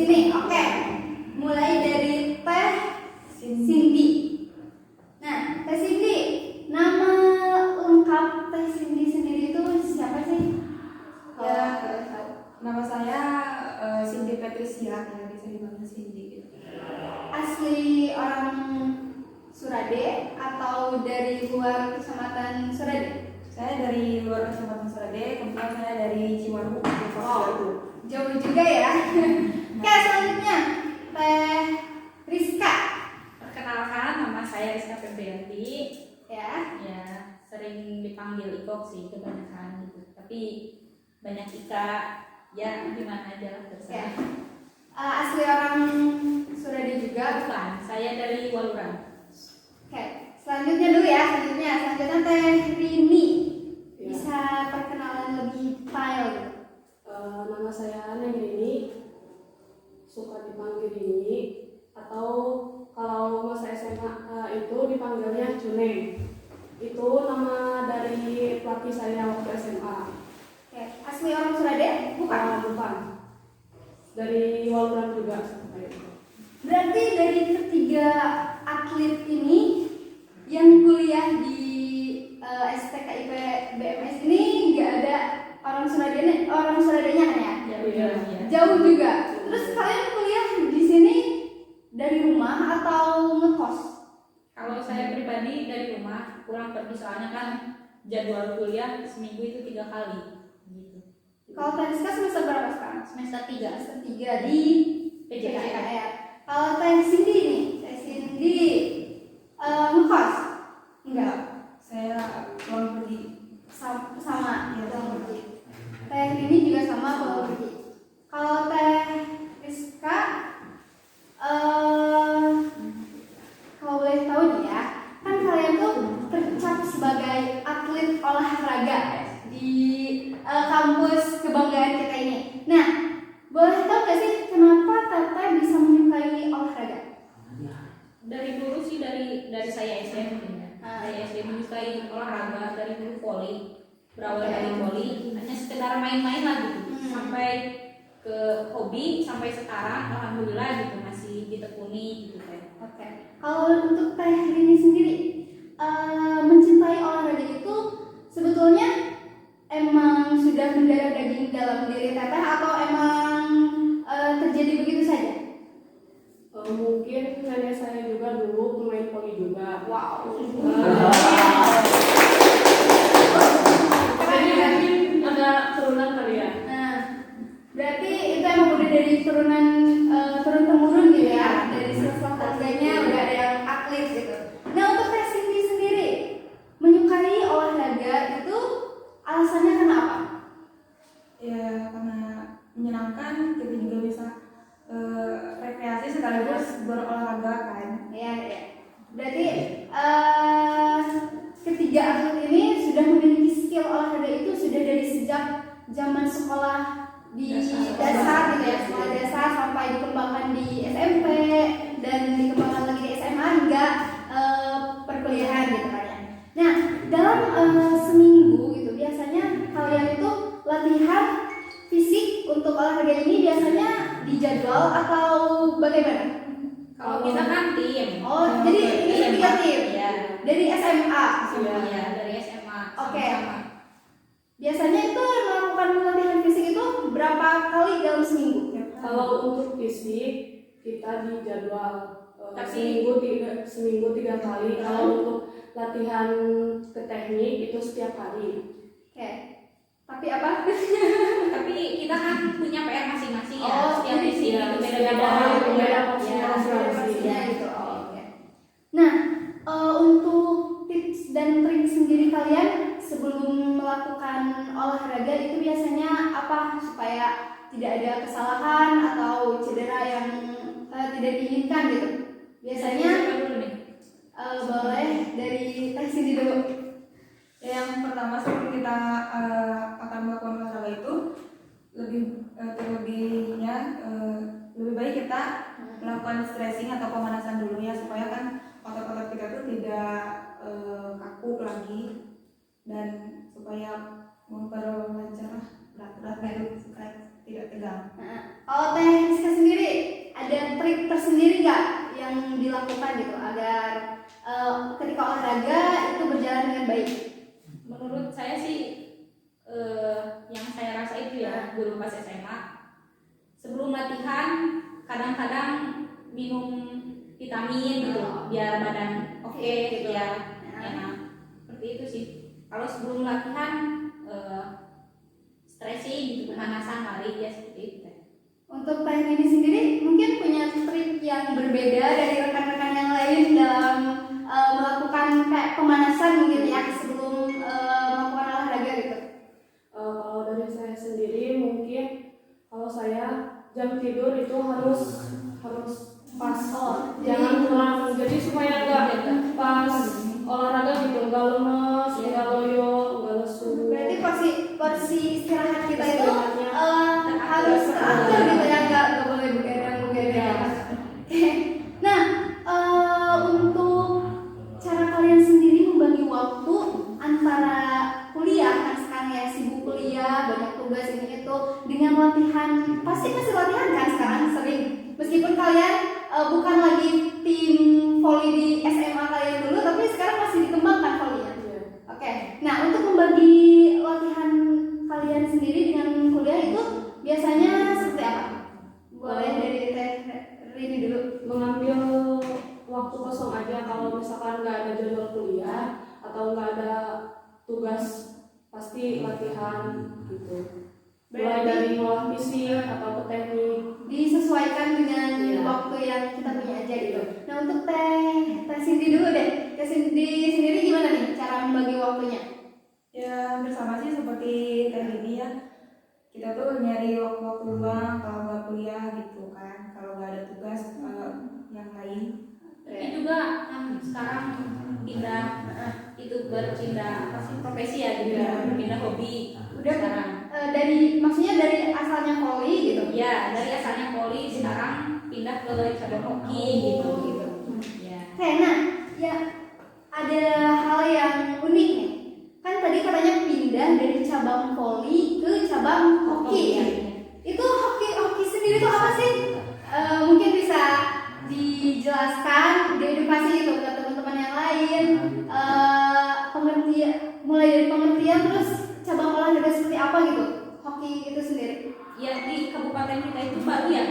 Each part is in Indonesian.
sini. Oke. Mulai dari Teh Cindy. Nah, Teh Cindy, nama lengkap Teh Cindy sendiri itu siapa sih? Ya, nama saya Cindy Patricia, ya bisa dipanggil Cindy gitu. Asli orang Surade atau dari luar kecamatan Surade? Saya dari luar Kecamatan Surade, kebetulan saya dari Cimaru, Jauh juga ya. Oke, selanjutnya Teh Rizka. Perkenalkan, nama saya Rizka Febrianti. Ya. Ya, sering dipanggil Ikok sih kebanyakan gitu. Tapi banyak Ika, ya gimana aja lah terserah. Asli orang Surade juga? Bukan, saya dari Waluran. Oke, selanjutnya dulu ya. Selanjutnya Teh Rini. Bisa perkenalan lebih detail gitu. Nama saya Neng Rini, suka dipanggil Rini, atau kalau masa SMA itu dipanggilnya Cuneng. Itu nama dari pelatih saya waktu SMA. Oke, asli orang Surade? Bukan. Bukan. Dari Waluran juga. Berarti dari ketiga atlet ini yang kuliah di STKIP BMS ini nggak ada orang Suradenya kan ya? Iya. Jauh juga. Terus kalian kuliah di sini dari rumah atau ngekos? Kalau saya pribadi dari rumah, pulang pergi soalnya kan jadwal kuliah seminggu itu 3 kali gitu. Kalau Teh Rizka semester berapa sekarang? Semester 3 Semester 3 di PJKR. PJKR. Kalau Teh Cindy nih, Teh Cindy ngekos? Enggak. Saya pulang pergi. Sama ya, pulang pergi. Teh ini juga sama pulang pergi. Kalau Teh Rizka, kalau boleh tahu nih ya, kan kalian tuh tercap sebagai atlet olahraga di kampus kebanggaan kita ini. Nah, boleh tahu gak sih kenapa Teteh bisa menyukai olahraga? Dari dulu sih dari saya SMP. Saya SD menyukai olahraga dari dulu voli. Berawal dari voli, hanya sekedar main-main lah gitu. Sampai ke hobi sampai sekarang alhamdulillah gitu masih ditekuni gitu kan. Oke. Kalau untuk Teh Rini sendiri, mencintai olahraga itu sebetulnya emang sudah mendarah daging dalam diri Teteh atau emang terjadi begitu saja? Mungkin nenek saya juga dulu pemain voli juga. Wow. Mungkin ada turunan kali ya. Nah, berarti itu emang udah dari turunan turun temurun gitu ya, dari silsilah keluarganya udah ada yang atlet gitu. Nah, untuk Teh Cindy sendiri menyukai olahraga itu alasannya kenapa? Ya karena menyenangkan, kita juga bisa rekreasi sekaligus berolahraga kan. Ya. Berarti ketiga atlet ini sudah memiliki skill olahraga itu sudah dari sejak zaman sekolah di dasar gitu ya, sekolah dasar sampai dikembangkan di SMP dan dikembangkan lagi di SMA hingga perkuliahan gitu kan ya. Nah, dalam seminggu gitu biasanya kalian itu latihan fisik untuk olahraga ini biasanya dijadwal atau bagaimana? Kalau kita kan tim. Oh, jadi ini 3 tim. Ya. Dari SMA. Iya, dari SMA. Oke. Sama-sama. Biasanya itu melakukan latihan fisik itu berapa kali dalam seminggu? Kalau untuk fisik kita di jadwal Tapi- seminggu 3 kali. Kalau untuk latihan ke teknik itu setiap hari. Oke. Tapi apa? Tapi kita kan punya PR masing-masing ya. Oh, Setiap jadi misi iya, itu setiap beda-beda. orang beda Ya. Ya gitu. Oh, oke. Nah, untuk tips dan trik sendiri kalian sebelum melakukan olahraga itu biasanya apa supaya tidak ada kesalahan atau cedera yang tidak diinginkan gitu? Biasanya Siapa dulu nih? boleh dari Teh Cindy dulu. Yang pertama sebelum kita akan melakukan olahraga itu terlebihnya lebih baik kita melakukan stretching atau pemanasan dulu ya supaya kan otot-otot kita tuh tidak kaku lagi dan supaya memperlancar berat-berat itu supaya tidak tegang. Kalau Teh Rizka sendiri ada trik tersendiri nggak yang dilakukan gitu agar ketika olahraga itu berjalan dengan baik? Menurut saya sih yang saya rasa itu ya dulu pas SMA, sebelum latihan kadang-kadang minum vitamin gitu biar badan oke gitu ya, enak seperti itu sih. Kalau sebelum latihan stretching gitu, pemanasan lari ya seperti itu. Untuk Teh Nini sendiri mungkin punya trik yang berbeda dari rekan-rekan yang lain dalam melakukan kayak pemanasan mungkin ya sebelum melakukan olahraga gitu. Kalau dari saya sendiri mungkin kalau saya jam tidur itu harus pas, jangan kurang, jadi supaya nggak pas olahraga gitu, nggak lemes, nggak loyo, nggak lesu. Berarti porsi istirahat kita itu Istirahatnya harus teratur gitu ya, nggak boleh begadang. Oke. Nah, untuk cara kalian sendiri membagi waktu antara kuliah kan sekarang ya, sibuk kuliah, banyak tugas ini itu, dengan latihan, pasti masih latihan kan sekarang sering, meskipun kalian bukan lagi tim voli di SMA kalian dulu, tapi sekarang masih dikembangkan volinya. Oke. Nah, untuk membagi latihan kalian sendiri dengan kuliah itu biasanya seperti apa? Boleh dari Teh Rini dulu. Mengambil waktu kosong aja, kalau misalkan nggak ada jadwal kuliah atau nggak ada tugas pasti latihan gitu. Mulai dari ngolah fisik atau ke teknik, Disesuaikan dengan waktu yang kita punya aja gitu. Nah, untuk Teh Cindy dulu deh. Teh Cindy sendiri gimana nih cara membagi waktunya? Ya hampir sama sih seperti Teh Rini ya. Kita tuh nyari waktu-waktu luang kalau nggak kuliah gitu kan, kalau nggak ada tugas yang lain. Tapi juga kan sekarang pindah itu berpindah apa sih profesi ya gitu ya, pindah hobi Udah sekarang. maksudnya dari asalnya voli gitu. Ya dari asalnya voli sekarang pindah ke cabang hoki gitu. Ya. Oke, nah ya ada hal yang unik nih. Kan tadi katanya pindah dari cabang voli ke cabang hoki ya. Itu hoki sendiri itu apa sih? Mungkin bisa dijelaskan, diedukasi gitu ke teman-teman yang lain. Pengertian, mulai dari pengertian terus cabang olahraga seperti apa gitu. Hoki itu sendiri. Ya di kabupaten kita itu baru ya,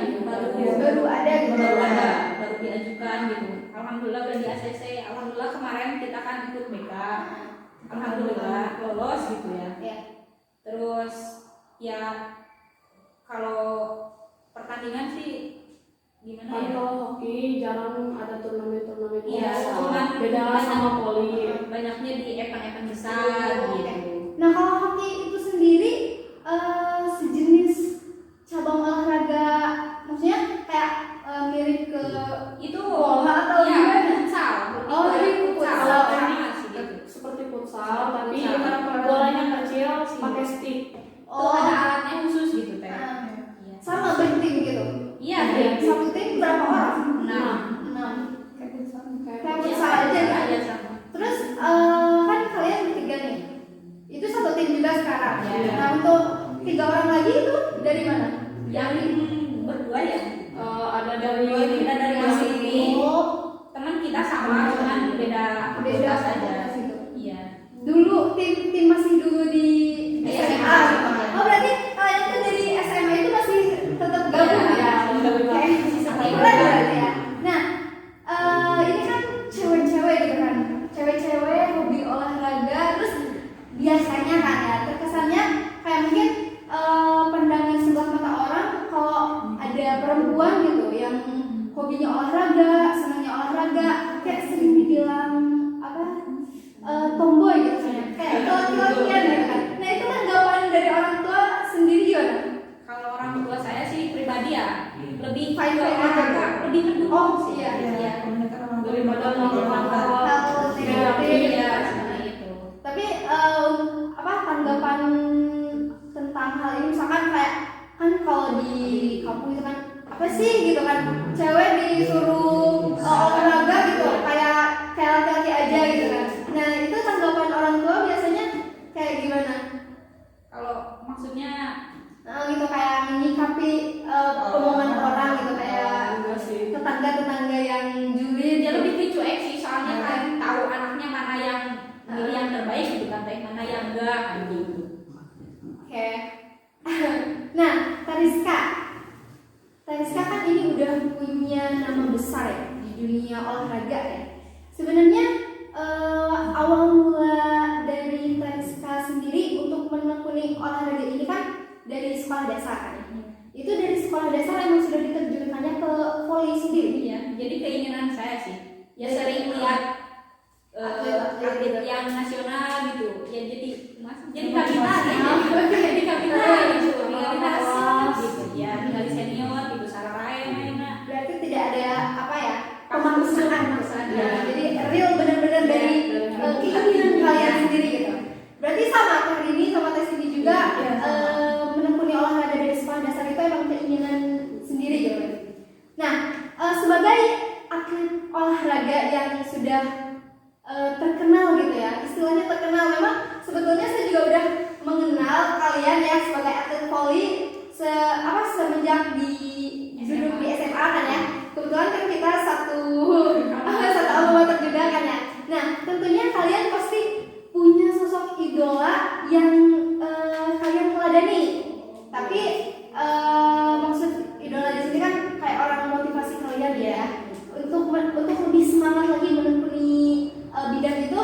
Baru ada gitu. baru diajukan gitu. Alhamdulillah udah di ACC. Alhamdulillah kemarin kita kan ikut BK. Alhamdulillah lolos gitu ya. Ya. Terus ya kalau pertandingan sih gimana kan ya? kalau hoki jarang ada turnamen-turnamen Iya, besar. cuman Beda sama voli. Banyaknya di event-event besar gitu. Nah, kalau hoki itu sendiri sejenis cabang olahraga, maksudnya kayak mirip ke Itu bola atau ya, gimana? futsal. Oh, lebih ke futsal. Sama sih gitu. Seperti futsal, tapi Futsal. bolanya kecil pakai stick. Itu ada alatnya khusus gitu teh. Ah, Iya. sama bertim gitu. Iya, Satu tim berapa orang? Nah, 6. Kayak futsal. Kayak iya, futsal aja kan? aja sama. Terus kan kalian bertiga nih. Itu satu tim juga sekarang. Iya. Nah, untuk 3 orang lagi itu dari mana? Yang berdua ya. Ada dari Kita dari masing Oh, teman kita sama, cuman beda beda fakultas aja. gitu. Iya. Dulu tim masih dulu di SMA. SMA. Oh, berarti kalian tuh dari SMA itu masih tetap gabung Iya, ya? gabung. Oke, Seperti keren itu. berarti ya. Nah, ini kan cewek-cewek gitu kan. Cewek-cewek hobi olahraga, terus biasanya kan ya terkesannya kayak mungkin pandangan sebelah mata orang kalau ada perempuan gitu yang hobinya olahraga, senangnya olahraga, kayak sering dibilang apa tomboy gitu kayak laki-lakian gitu kan. Nah, itu tanggapan dari orang tua sendiri gimana? Kalau orang tua saya sih pribadi ya lebih Fine, ke fine aja. olahraga, lebih mendukung. Oh, iya. Iya. daripada melakukan Hal negatif. Iya, seperti itu. Tapi apa tanggapan tentang hal ini, misalkan kayak kan kalau di kampung itu kan apa sih gitu kan, cewek disuruh olahraga gitu kayak laki-laki aja gitu kan. Nah, itu tanggapan orang tua biasanya kayak gimana? Kalau maksudnya Gitu kayak menyikapi omongan orang gitu kayak Oke. Nah, Tariska kan ini udah punya nama besar ya di dunia olahraga ya. Sebenarnya awal mula dari Tariska sendiri untuk menekuni olahraga ini kan dari sekolah dasar kan ya. Itu dari sekolah dasar emang sudah diterjunkannya ke voli sendiri. Iya, jadi keinginan saya sih. Ya sering lihat atlet yang nasional gitu. Ya jadi kapitan ya. Jadi kapitan gitu. Gitu. Ya tinggal senior gitu. Sararaya Berarti tidak ada apa ya? pemaksaan. Ya, jadi real benar-benar dari keinginan kalian sendiri gitu. Berarti sama Kak Rini sama Tes ini juga menekuni olahraga dari sekolah dasar itu emang keinginan sendiri gitu. Nah, sebagai atlet olahraga yang sudah terkenal gitu ya, istilahnya terkenal, memang sebetulnya saya juga udah mengenal kalian ya sebagai atlet voli semenjak duduk di SMA kan ya. Kebetulan kan kita satu alma mater juga kan ya. Nah, tentunya kalian pasti punya sosok idola yang kalian teladani. Tapi maksud idola di sini kan kayak orang motivasi kalian ya untuk lebih semangat lagi menekuni bidang itu.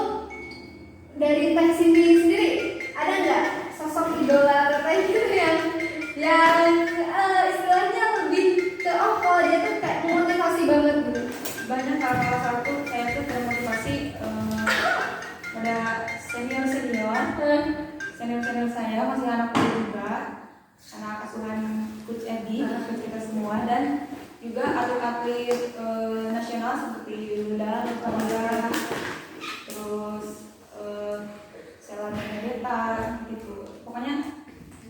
Dari Teh Cindy sendiri ada nggak sosok idola tertentu yang istilahnya lebih ke kalau dia tuh kayak memotivasi banget gitu? Banyak, salah satu saya tuh termotivasi pada senior saya, masih anak muda juga, anak asuhan Coach Edi, coach kita semua, dan juga atlet-atlet nasional seperti Yunda, Nurkamila, terus Sela Benedetta gitu. Pokoknya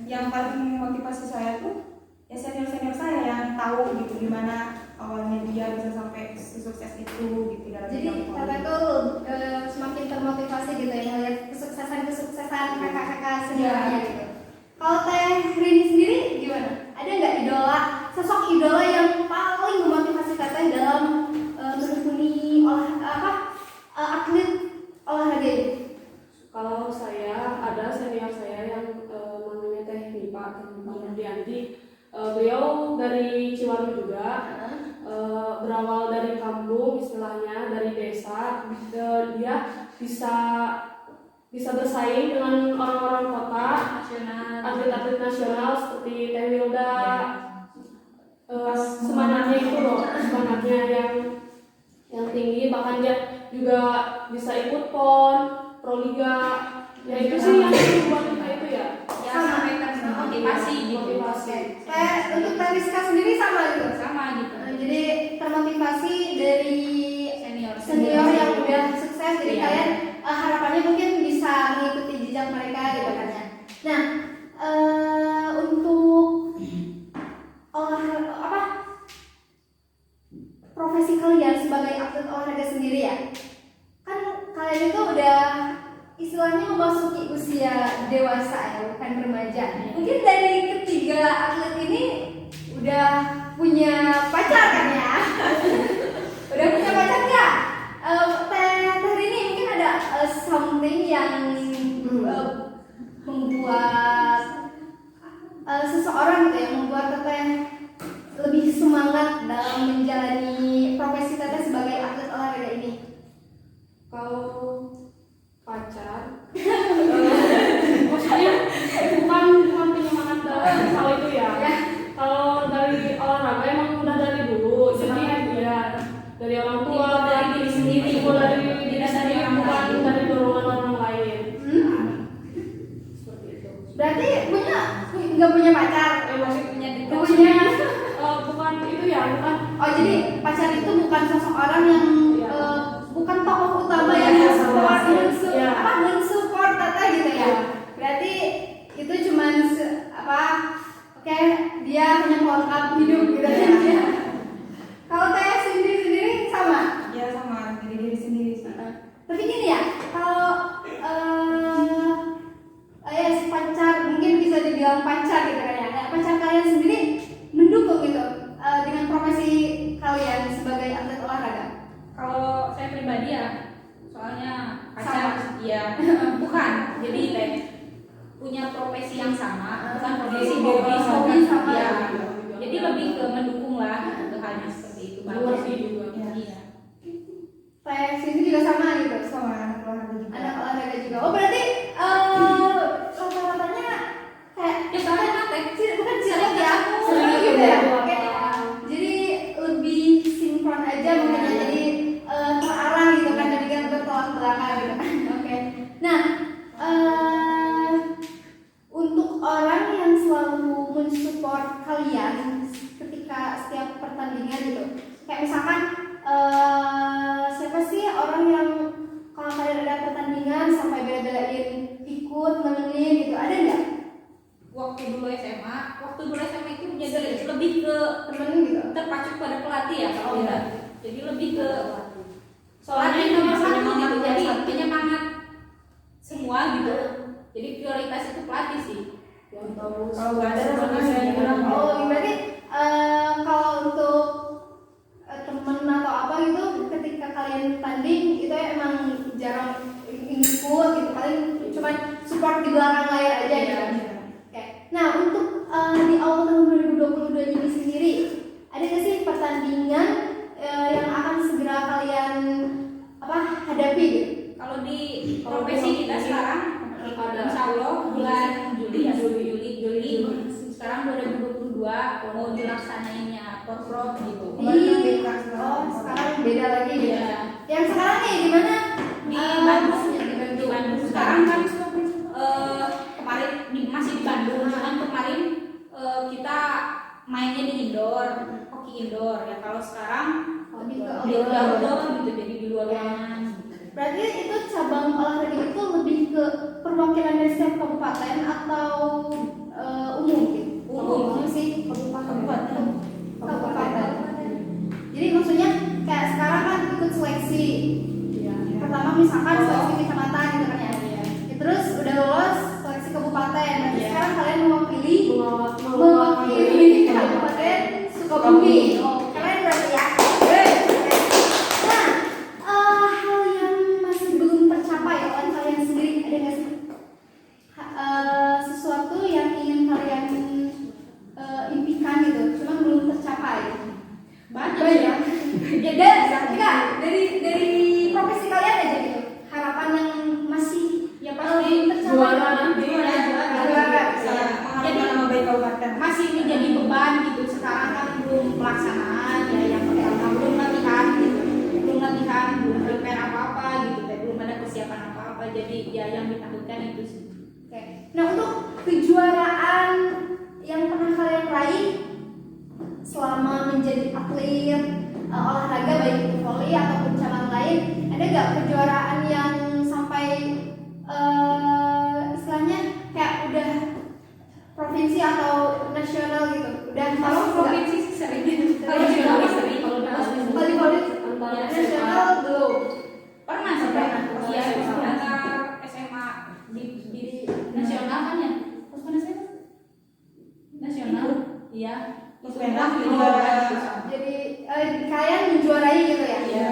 yang paling motivasi saya tuh ya senior saya yang tahu gitu gimana awalnya dia bisa sampai sukses itu gitu dalam Jadi bidang voli. kakak tuh semakin termotivasi gitu ya melihat kesuksesan kakak-kakak seniornya gitu. Kalau Teh Rini sendiri gimana? Ada nggak sosok idola yang paling memotivasi teteh dalam menekuni atlet olahraga ini? Kalau saya ada senior saya yang namanya Teh Nipa Nurdianti. Beliau dari Ciwaru juga, berawal dari kampung istilahnya, dari desa. Dia bisa bersaing dengan orang-orang kota, atlet-atlet nasional seperti Teh Wilda. Semangatnya itu loh, semangatnya yang tinggi, bahkan dia juga bisa ikut PON, Proliga. Ya itu sih yang membuat kita itu ya. Ya sampai termotivasi gitu. Untuk Tariska sendiri sama gitu. Sama gitu. Jadi termotivasi dari Senior yang udah sukses, jadi Iya. kalian harapannya mungkin bisa mengikuti jejak mereka gitu kan ya. Nah, untuk profesi kalian sebagai atlet olahraga sendiri ya, kan kalian itu udah istilahnya memasuki usia dewasa ya, bukan remaja. Mungkin dari ketiga atlet ini udah punya pacar kan ya? Udah punya pacar nggak? Teh Rini mungkin ada something yang membuat seseorang gitu yang membuat teteh lebih semangat dalam menjalani profesi teteh sebagai atlet olahraga ini. Kalau pacar, maksudnya bukan penyemangat dalam hal itu ya. Kalau dari olahraga emang udah dari dulu, jadi ya dari orang tua, dari diri sendiri, dari diri dari sendiri, orang bukan lain. dari dorongan orang lain. Seperti itu. Berarti nggak punya pacar? Maksudnya Punya. Bukan itu ya, bukan. Oh, jadi pacar itu bukan seseorang yang bukan tokoh utama Iya, yang iya. mensupport teteh gitu ya. Berarti itu cuman oke, dia hanya pelengkap hidup gitu ya. Kalau Teh sendiri sama. Ya sama diri sendiri sih. Tapi gini ya, kalau pacar mungkin bisa dibilang pacar gitu kan ya. Nah, pacar kalian sendiri mendukung gitu dengan profesi kalian sebagai atlet olahraga. Kalau saya pribadi ya, soalnya pacar ya bukan, jadi kayak punya profesi yang sama profesi hobi sama ya. Jadi lebih ke mendukung lah ke halnya seperti itu. Bagus sih juga. Iya. Kayak sini juga sama gitu. Sama anak olahraga juga. Anak olahraga juga. Oh berarti rata-ratanya kayak Ya soalnya kan bukan silat ya, Sering gitu ya. ikut. Oke. Jadi lebih sinkron aja makanya jadi terarah gitu kan, jadi kan bertolak belakang gitu kan. Oke. Nah, untuk orang yang selalu mensupport kalian ketika setiap pertandingan gitu, kayak misalkan siapa sih orang yang kalau kalian ada pertandingan sampai bela-belain ikut nemenin gitu, ada nggak? waktu dulu SMA itu jadi lebih ke Temen gitu? terpacu pada pelatih ya kalau kita. Jadi lebih ke Soalnya pelatih nomor satu penyemangat gitu, jadi nomor satu. penyemangat semua gitu. Jadi prioritas itu pelatih sih. Yang tahu Kalau nggak ada teman saya bilang Oh, berarti kalau untuk temen atau apa gitu, ketika kalian tanding itu emang jarang ikut gitu, paling cuman support di belakang layar aja gitu. Oke. Nah, untuk di awal tahun 2022 ini sendiri, ada nggak sih pertandingan yang akan segera kalian hadapi gitu? Kalau di profesi kita sekarang insya Allah bulan Juli sekarang 2022 mau dilaksanainnya porprov gitu. Sekarang beda lagi gitu. Iya. Yang sekarang nih di mana? Di Bandung. Sekarang kan kemarin masih di Bandung, cuman kemarin kita mainnya di indoor, hoki indoor ya. Kalau sekarang Lebih ke di outdoor gitu, jadi di luar Ya. ruangan. Berarti itu cabang olahraga itu lebih ke perwakilan dari setiap kabupaten atau umum gitu? Umum sih. kabupaten. Kabupaten. Jadi maksudnya kayak sekarang kan ikut seleksi. Pertama misalkan seleksi kecamatan gitu kan ya. Terus udah lolos seleksi kabupaten. Berarti sekarang kalian mewakili Kabupaten Sukabumi. Oh, keren berarti ya. Nah, hal yang masih belum tercapai oleh kalian sendiri, ada nggak sih sesuatu yang ingin kalian impikan gitu, cuma belum tercapai? Banyak Ya. Enggak, dari profesi kalian aja gitu. Harapan yang masih ya pasti belum tercapai. juara nanti. Juara. Jadi nama baik kabupaten. masih menjadi beban gitu. Sekarang kan belum pelaksanaan ya, yang pertama belum latihan gitu, belum prepare apa gitu, belum ada persiapan apa jadi ya yang ditakutkan itu sih. Oke. Nah, untuk kejuaraan yang pernah kalian raih selama menjadi atlet olahraga baik itu volley ataupun cabang lain, ada nggak kejuaraan yang sampai istilahnya kayak udah provinsi atau nasional gitu? Udah Kalau masuk provinsi sih sering, kalau Sering. nasional sering, kalau nasional volley Antara nasional belum. pernah sih iya antar SMA di nasional kan ya, terus mana sih nasional iya Musmenang di juara. Jadi kalian menjuarai gitu ya? Iya.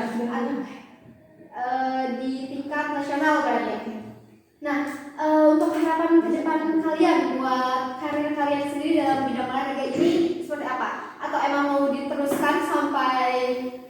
Di tingkat nasional berarti. Nah, untuk harapan ke depan kalian buat karir kalian sendiri dalam bidang olahraga ini seperti apa? Atau emang mau diteruskan sampai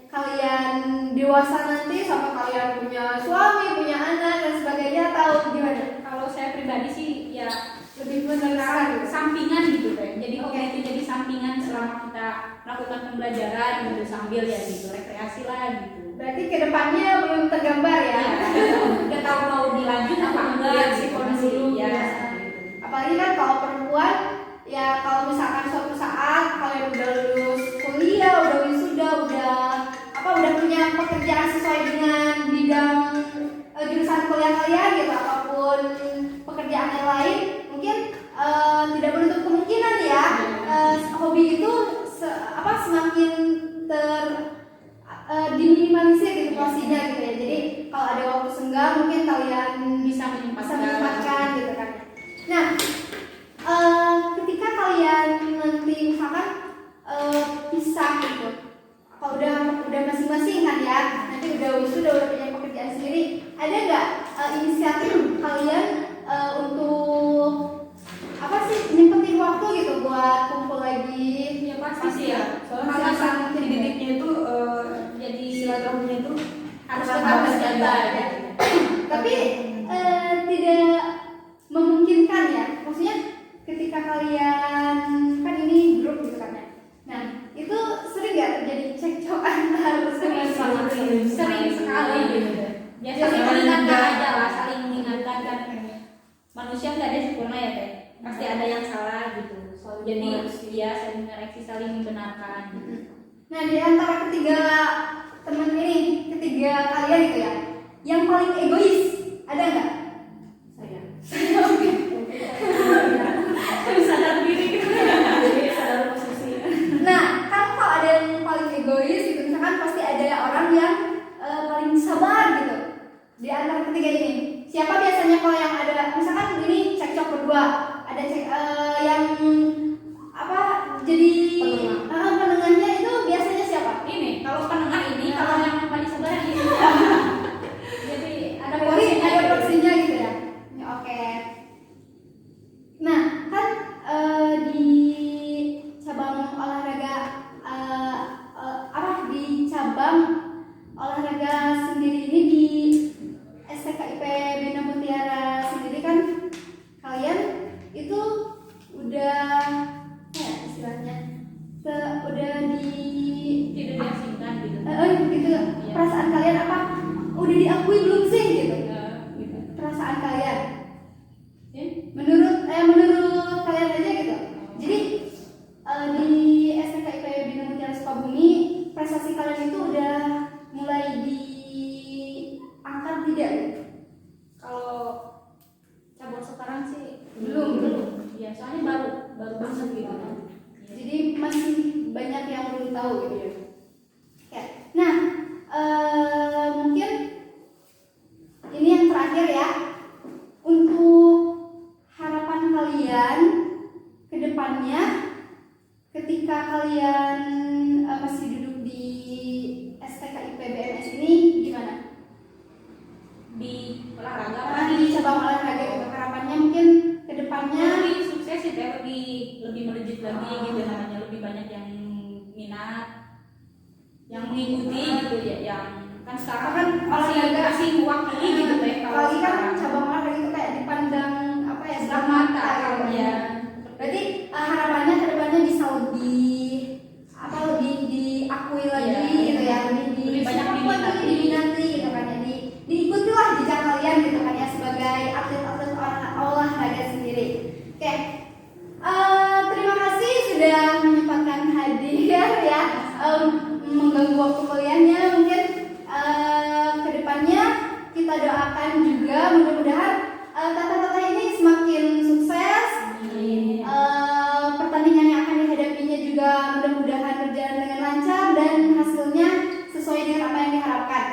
kalian dewasa nanti, sampai kalian punya suami, punya anak dan sebagainya, atau gimana? Kalau saya pribadi sih ya Lebih meneruskan. sampingan gitu kan. Jadi hobi itu jadi sampingan selama kita melakukan pembelajaran gitu, sambil ya gitu rekreasi lah gitu. Berarti kedepannya belum tergambar ya? Nggak tahu mau dilanjut apa enggak sih kondisi ya. Apalagi kan kalau perempuan ya, kalau misalkan suatu saat kalian udah lulus kuliah, udah wisuda, udah punya pekerjaan sesuai dengan bidang jurusan kuliah kalian gitu, ataupun pekerjaan yang lain, mungkin tidak menutup kemungkinan ya hobi itu semakin diminimalisir gitu porsinya gitu ya. Jadi kalau ada waktu senggang mungkin kalian Bisa menyempatkan gitu kan. Nah, ketika kalian nanti misalkan pisah gitu, kalau udah masing-masing kan ya, nanti udah wisuda, udah punya pekerjaan sendiri, ada nggak inisiatif kalian untuk nyempetin waktu buat kumpul lagi. Ya pasti sih ya. Soalnya sang dididiknya itu Jadi silaturahminya itu harus tetap terjaga. Tapi tidak memungkinkan ya, maksudnya ketika kalian kan ini grup gitu kan ya. Nah itu sering nggak terjadi cekcok antar Sering sekali gitu. Ya saling mengingatkan aja lah, saling mengingatkan kan. Manusia nggak ada sempurna ya teh. Pasti ada yang salah gitu. Jadi ya saling mengoreksi, saling membenarkan. Nah di antara ketiga teman ini, ketiga kalian gitu ya, yang paling egois ada nggak? Saya. Sadar diri. Jadi sadar posisi. Nah kan kalau ada yang paling egois gitu, misalkan pasti ada orang yang paling sabar gitu. Di antara ketiga ini, siapa biasanya kalau yang ada, misalkan ini cekcok berdua, ada yang apa jadi penengahnya itu biasanya siapa? Ini kalau penengah ini, kalau yang paling sabar ini. Jadi ada Ada porsinya gitu ya. Ya, oke. Nah kan di cabang olahraga di cabang olahraga sendiri ini di STKIP Bina Mutiara sendiri kan kalian itu udah ya istilahnya udah tidak diasingkan gitu. gitu perasaan kalian apa udah diakui belum sih gitu Gitu. perasaan kalian Ya. menurut kalian aja gitu. Jadi di STKIP Bina Mutiara Sukabumi prestasi kalian itu udah mulai diangkat tidak? Kalau cabang sekarang sih Belum. Ya soalnya baru banget gitu. Jadi masih banyak yang belum tahu gitu ya. Oke. Nah, mungkin ini yang terakhir ya. Untuk harapan kalian ke depannya ketika kalian masih duduk di STKIP BMS ini gimana? Di olahraga Karena di cabang olahraga gitu harapannya mungkin ke depannya lebih sukses sih teh, lebih melejit lagi gitu namanya, lebih banyak yang minat, yang mengikuti gitu ya, yang kan sekarang kan olahraga masih wakili gitu teh. apalagi kan cabang olahraga itu kayak dipandang apa ya sebelah mata gitu. ya. Berarti harapannya ke depannya bisa lebih diakui lagi Iya. gitu ya, lebih Banyak diminati gitu kan ya, diikuti lah jejak kalian gitu kan ya sebagai atlet-atlet olahraga sendiri. Oke. Terima kasih sudah menyempatkan hadir ya, mengganggu waktu kuliahnya. Mungkin kedepannya kita doakan juga mudah-mudahan tata-tata ini semakin sukses. Pertandingan yang akan dihadapinya juga mudah-mudahan berjalan dengan lancar dan hasilnya sesuai dengan apa yang diharapkan.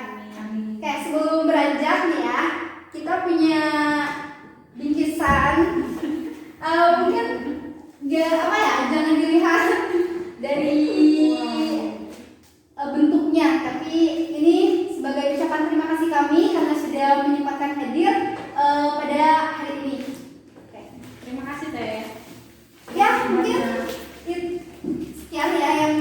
Oke, sebelum beranjak nih ya, kita punya bingkisan. Mungkin jangan dilihat dari bentuknya, tapi ini sebagai ucapan terima kasih kami karena sudah menyempatkan hadir pada hari ini. Oke. Terima kasih teh. Ya mungkin sekian ya yang